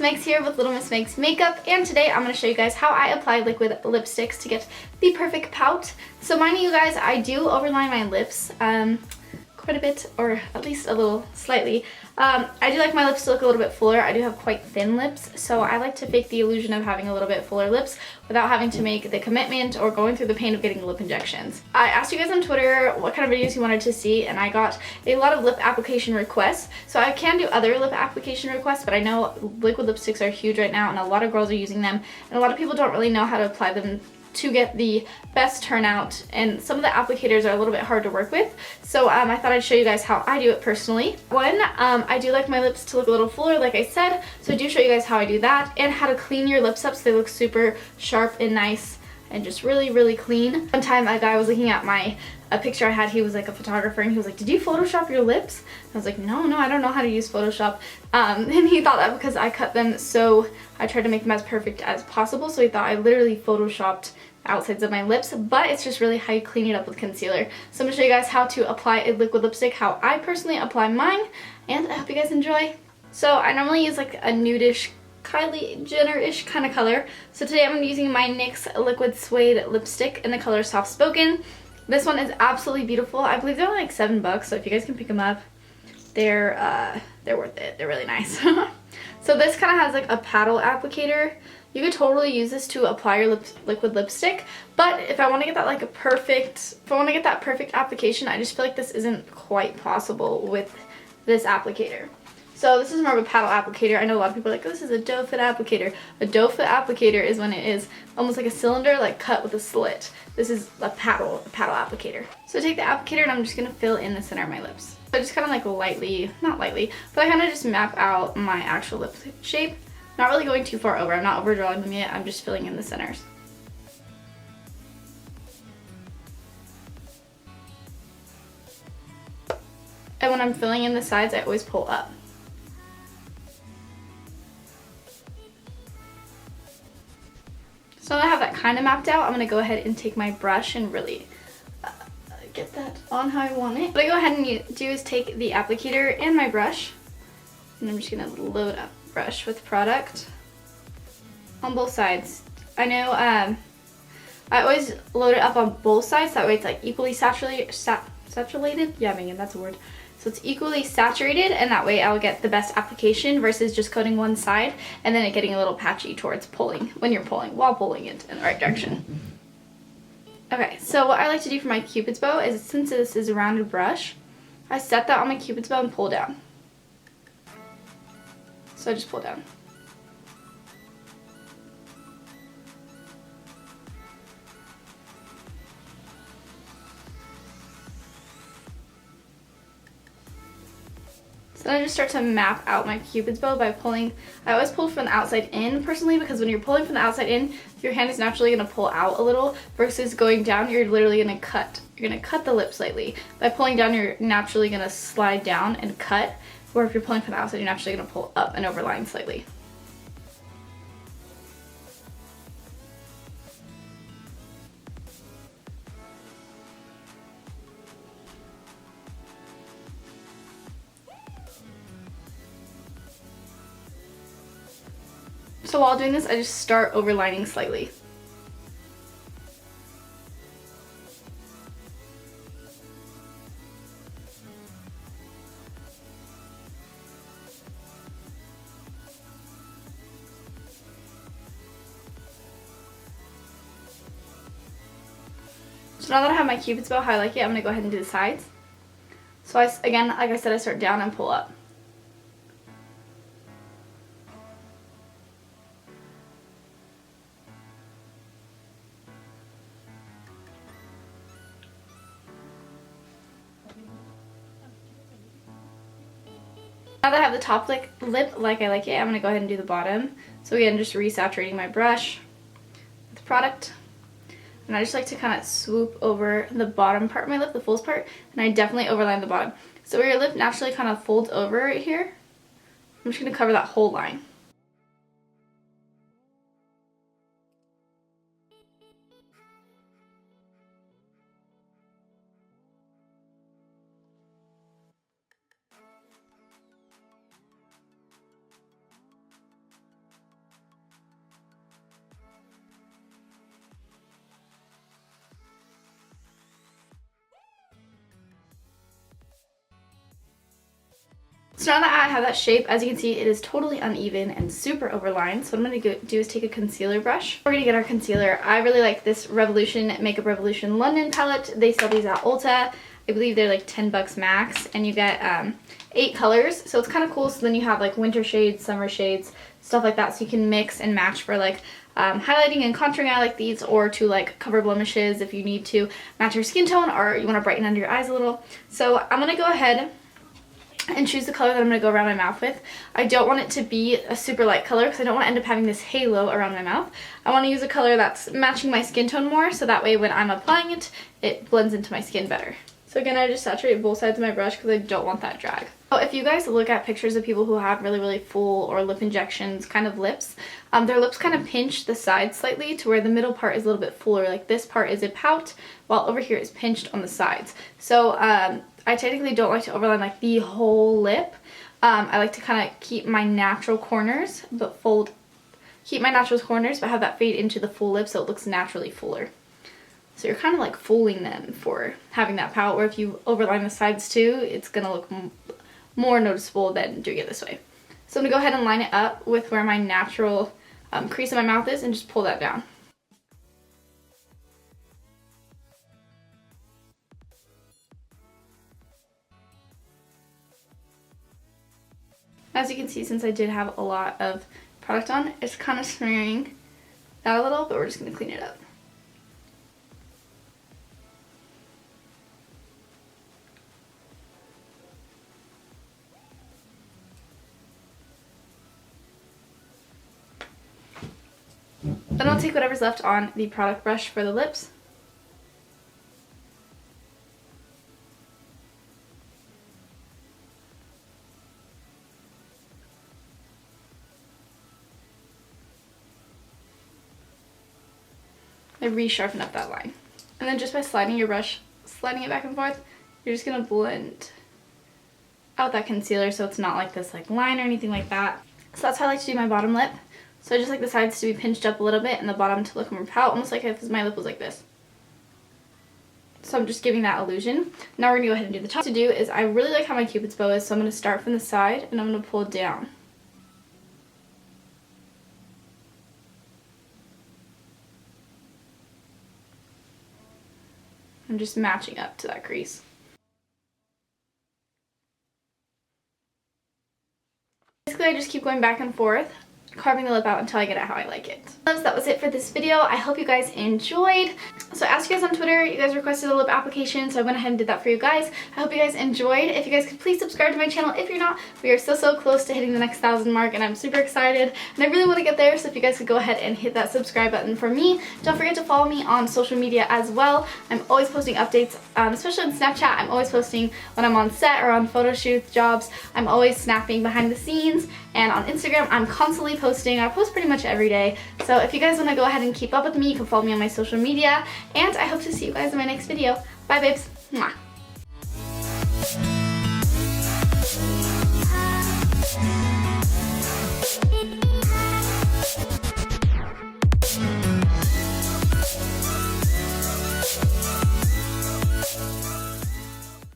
Megs here with Little Miss Megs Makeup, and today I'm going to show you guys how I apply liquid lipsticks to get the perfect pout. So mind you guys, I do overline my lips quite a bit, or at least a little slightly. I do like my lips to look a little bit fuller. I do have quite thin lips, so I like to fake the illusion of having a little bit fuller lips without having to make the commitment or going through the pain of getting lip injections. I asked you guys on Twitter what kind of videos you wanted to see, and I got a lot of lip application requests. So I can do other lip application requests, but I know liquid lipsticks are huge right now, and a lot of girls are using them, and a lot of people don't really know how to apply them to get the best turnout, and some of the applicators are a little bit hard to work with. So I thought I'd show you guys how I do it personally. One, I do like my lips to look a little fuller, like I said, so I do show you guys how I do that, and how to clean your lips up so they look super sharp and nice and just really clean. One time a guy was looking at a picture I had. He was like a photographer, and he was like, "Did you Photoshop your lips?" I was like, no, I don't know how to use Photoshop. And he thought that because I cut them, so I tried to make them as perfect as possible, so he thought I literally Photoshopped the outsides of my lips, but it's just really how you clean it up with concealer. So I'm going to show you guys how to apply a liquid lipstick, how I personally apply mine, and I hope you guys enjoy. So I normally use like a nudish, Kylie Jenner-ish kind of color. So today I'm using my NYX Liquid Suede lipstick in the color Soft Spoken. This one is absolutely beautiful. I believe they're only like $7, so if you guys can pick them up, they're worth it. They're really nice. So this kind of has like a paddle applicator. You could totally use this to apply your liquid lipstick, but if I want to get that perfect application, I just feel like this isn't quite possible with this applicator. So this is more of a paddle applicator. I know a lot of people are like, oh, this is a doe foot applicator. A doe foot applicator is when it is almost like a cylinder, like cut with a slit. This is a paddle applicator. So I take the applicator and I'm just going to fill in the center of my lips. So I just kind of like lightly, not lightly, but I kind of just map out my actual lip shape. Not really going too far over. I'm not overdrawing them yet. I'm just filling in the centers. And when I'm filling in the sides, I always pull up. So now that I have that kind of mapped out, I'm going to go ahead and take my brush and really get that on how I want it. What I go ahead and do is take the applicator and my brush, and I'm just going to load up brush with product on both sides. I know I always load it up on both sides, that way it's like equally saturated? Yeah, Megan, that's a word. So it's equally saturated, and that way I'll get the best application versus just coating one side and then it getting a little patchy towards pulling, while pulling it in the right direction. Okay, so what I like to do for my Cupid's bow is, since this is a rounded brush, I set that on my Cupid's bow and pull down. So I just pull down. So then I just start to map out my Cupid's bow by pulling. I always pull from the outside in personally, because when you're pulling from the outside in, your hand is naturally going to pull out a little, versus going down, you're literally going to cut. You're going to cut the lip slightly. By pulling down, you're naturally going to slide down and cut, where if you're pulling from the outside, you're naturally going to pull up and overline slightly. So while doing this, I just start overlining slightly. So now that I have my Cupid's bow how I like it, I'm going to go ahead and do the sides. So again, like I said, I start down and pull up. Now that I have the top lip like I like it, I'm going to go ahead and do the bottom. So again, just resaturating my brush with product. And I just like to kind of swoop over the bottom part of my lip, the fullest part, and I definitely overline the bottom. So where your lip naturally kind of folds over right here, I'm just going to cover that whole line. So now that I have that shape, as you can see, it is totally uneven and super overlined. So what I'm going to do is take a concealer brush. We're going to get our concealer. I really like this Makeup Revolution London palette. They sell these at Ulta. I believe they're like 10 bucks max, and you get 8 colors. So it's kind of cool. So then you have like winter shades, summer shades, stuff like that. So you can mix and match for like highlighting and contouring. I like these, or to like cover blemishes if you need to match your skin tone or you want to brighten under your eyes a little. So I'm going to go ahead and choose the color that I'm going to go around my mouth with. I don't want it to be a super light color because I don't want to end up having this halo around my mouth. I want to use a color that's matching my skin tone more, so that way when I'm applying it, it blends into my skin better. So again, I just saturate both sides of my brush because I don't want that drag. So if you guys look at pictures of people who have really full or lip injections kind of lips, their lips kind of pinch the sides slightly to where the middle part is a little bit fuller. Like this part is a pout, while over here is pinched on the sides. So I technically don't like to overline like the whole lip. I like to kind of keep my natural corners, but have that fade into the full lip so it looks naturally fuller. So you're kind of like fooling them for having that pout, or if you overline the sides too, it's going to look more noticeable than doing it this way. So I'm going to go ahead and line it up with where my natural crease in my mouth is and just pull that down. As you can see, since I did have a lot of product on, it's kind of smearing that a little, but we're just going to clean it up. Then I'll take whatever's left on the product brush for the lips. I resharpen up that line. And then just by sliding your brush, sliding it back and forth, you're just going to blend out that concealer so it's not like this like line or anything like that. So that's how I like to do my bottom lip. So I just like the sides to be pinched up a little bit and the bottom to look more pout, almost like if my lip was like this. So I'm just giving that illusion. Now we're going to go ahead and do the top. What to do is, I really like how my Cupid's bow is, so I'm going to start from the side and I'm going to pull down. I'm just matching up to that crease. Basically, I just keep going back and forth, carving the lip out until I get it how I like it. So that was it for this video. I hope you guys enjoyed. So I asked you guys on Twitter, you guys requested a lip application, so I went ahead and did that for you guys. I hope you guys enjoyed. If you guys could please subscribe to my channel. If you're not, we are so close to hitting the next 1,000 mark, and I'm super excited and I really want to get there. So if you guys could go ahead and hit that subscribe button for me. Don't forget to follow me on social media as well. I'm always posting updates, especially on Snapchat. I'm always posting when I'm on set or on photo shoots, jobs. I'm always snapping behind the scenes. And on Instagram, I'm constantly posting. I post pretty much every day. So if you guys want to go ahead and keep up with me, you can follow me on my social media. And I hope to see you guys in my next video. Bye, babes. Mwah.